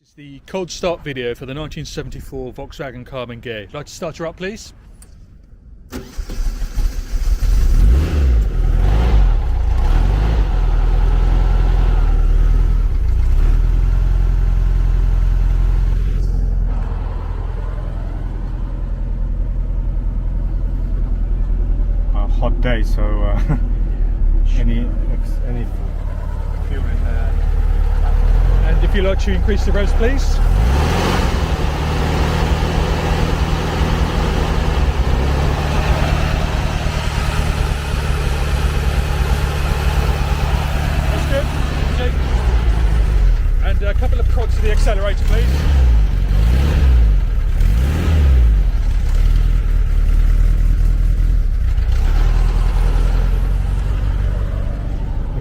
This is the cold start video for the 1974 Volkswagen Karmann Ghia. Like to start her up, please? A hot day, so any fuel in there. And if you'd like to increase the revs, please. That's good. Okay. And a couple of prods to the accelerator, please.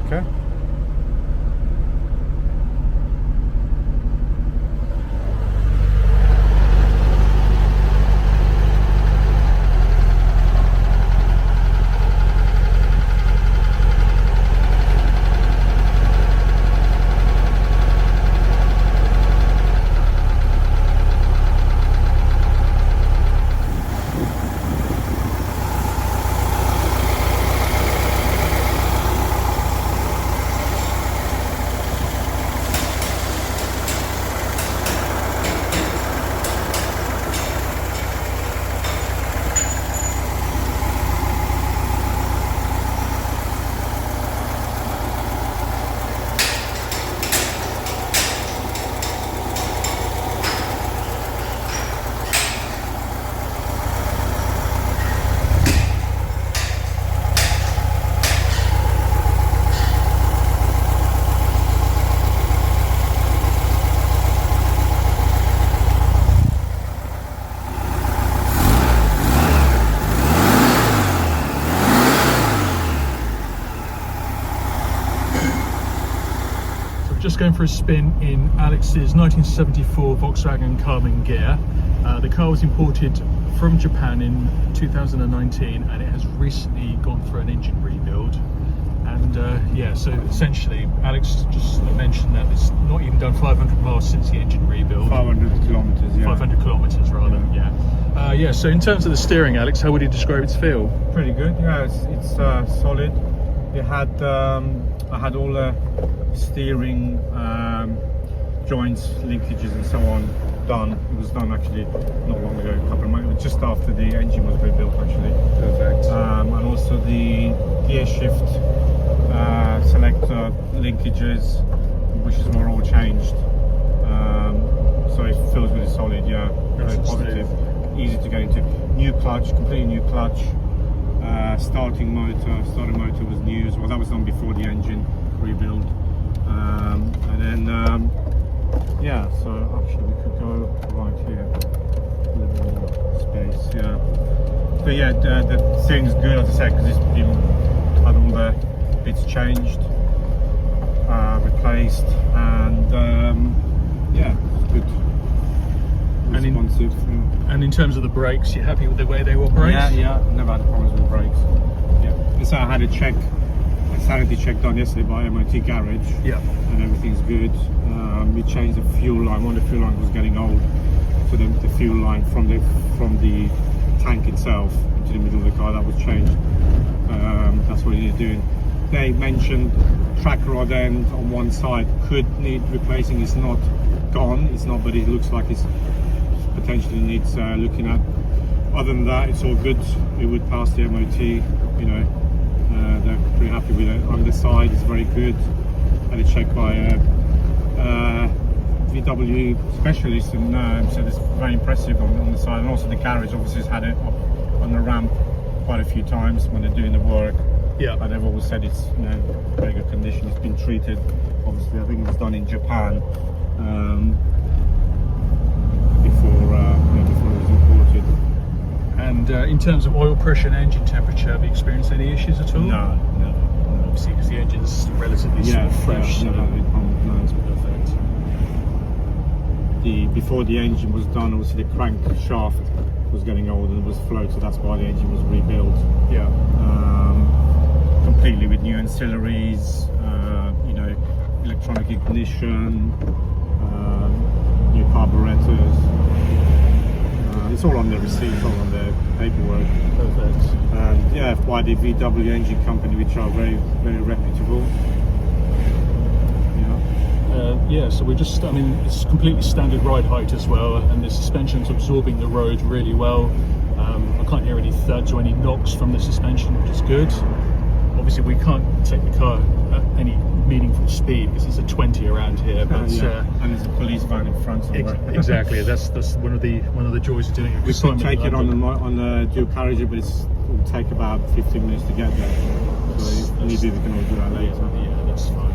Okay. Just going for a spin in Alex's 1974 Volkswagen Karmann Ghia. The car was imported from Japan in 2019 and it has recently gone through an engine rebuild. And yeah, so essentially Alex just mentioned that it's not even done 500 miles since the engine rebuild. 500 kilometers, yeah. 500 kilometers rather, yeah. Yeah, so in terms of the steering, Alex, how would you describe its feel? Pretty good, yeah. It's solid. It had I had all the steering joints, linkages and so on done. It was done actually not long ago, a couple of months, just after the engine was rebuilt actually. Perfect. And also the gear shift selector linkages, which is more all changed. So it feels really solid, yeah. Very positive, easy to get into. New clutch, completely new clutch. Starting motor was new as well. That was done before the engine rebuild. And then yeah, so actually we could go right here, a little more space, yeah. But yeah, the steering's good, as I said, because it's been had all the bits changed, replaced, and yeah, it's good. Responsive. And in terms of the brakes, you're happy with the way they were braked? Yeah, never had problems with brakes. Yeah, so I had a sanity check done yesterday by MOT garage. Yeah. And everything's good. We changed the fuel line. One of the fuel lines was getting old, so the fuel line from the tank itself into the middle of the car, that was changed. That's what it is doing. They mentioned track rod end on one side could need replacing. It's not gone. It's not, but it looks like it's potentially needs looking at. Other than that, it's all good. It would pass the MOT. You know, they're pretty happy with it. On the side, it's very good. Had it checked by a VW specialist, and said it's very impressive on the side. And also the garage obviously has had it up on the ramp quite a few times when they're doing the work. Yeah. And they've always said it's very good condition. It's been treated. Obviously, I think it was done in Japan. Before it was imported. And in terms of oil pressure and engine temperature, have you experienced any issues at all? No. Obviously, because the engine's relatively sort of fresh. No, it's perfect. Before the engine was done, obviously the crank shaft was getting old and it was float, so that's why the engine was rebuilt. Yeah. Completely with new ancillaries, electronic ignition, new carburetors. It's all on the receipt, it's all on the paperwork. Perfect. And yeah, by the VW engine company, which are very, very reputable. Yeah, so we're just, I mean, it's completely standard ride height as well, and the suspension's absorbing the road really well. I can't hear any thuds or any knocks from the suspension, which is good. Obviously, we can't take the car at any meaningful speed because it's a 20 around here. But and there's a police van in front somewhere. Exactly, that's one of the joys of doing it. We could take it on the dual carriage, but it will take about 15 minutes to get there. So maybe we can all do that later. Yeah, that's fine.